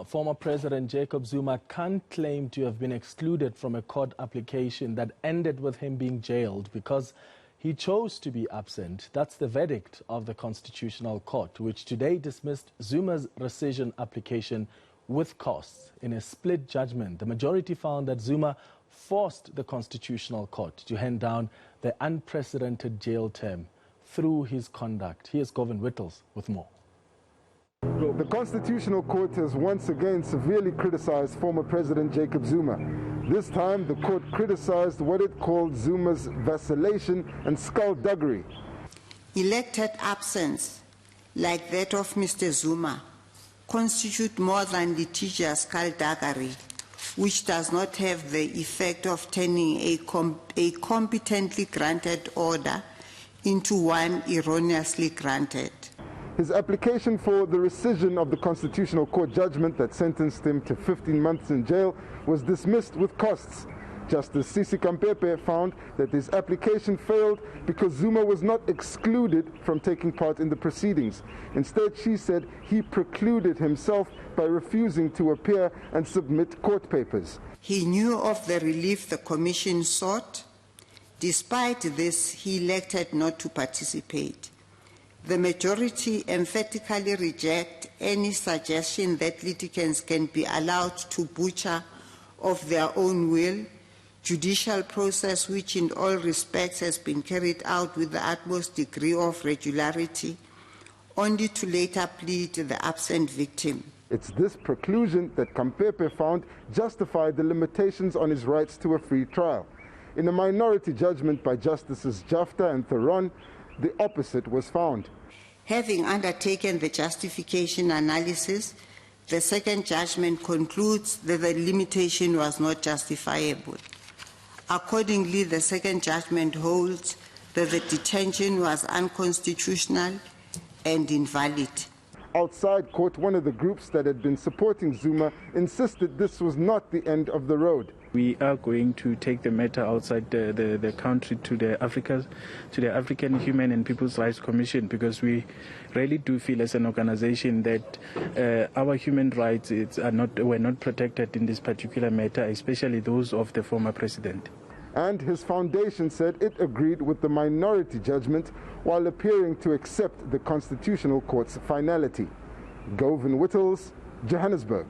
Now, former President Jacob Zuma can't claim to have been excluded from a court application that ended with him being jailed because he chose to be absent. That's the verdict of the Constitutional Court, which today dismissed Zuma's rescission application with costs. In a split judgment, the majority found that Zuma forced the Constitutional Court to hand down the unprecedented jail term through his conduct. Here's Govan Whittles with more. The Constitutional Court has once again severely criticized former President Jacob Zuma. This time, the court criticized what it called Zuma's vacillation and skullduggery. Elected absence, like that of Mr. Zuma, constitute more than litigious skullduggery, which does not have the effect of turning a competently granted order into one erroneously granted. His application for the rescission of the Constitutional Court judgment that sentenced him to 15 months in jail was dismissed with costs. Justice Sisi Kampepe found that his application failed because Zuma was not excluded from taking part in the proceedings. Instead, she said he precluded himself by refusing to appear and submit court papers. He knew of the relief the Commission sought. Despite this, he elected not to participate. The majority emphatically reject any suggestion that litigants can be allowed to butcher of their own will judicial process which in all respects has been carried out with the utmost degree of regularity, only to later plead the absent victim. It's this preclusion that Kampepe found justified the limitations on his rights to a free trial. In a minority judgment by Justices Jafta and Theron, the opposite was found. Having undertaken the justification analysis, the second judgment concludes that the limitation was not justifiable. Accordingly, the second judgment holds that the detention was unconstitutional and invalid. Outside court, one of the groups that had been supporting Zuma insisted this was not the end of the road. We are going to take the matter outside the country to the African Human and People's Rights Commission, because we really do feel as an organization that our human rights were not protected in this particular matter, especially those of the former president. And his foundation said it agreed with the minority judgment while appearing to accept the Constitutional Court's finality. Govan Whittles, Johannesburg.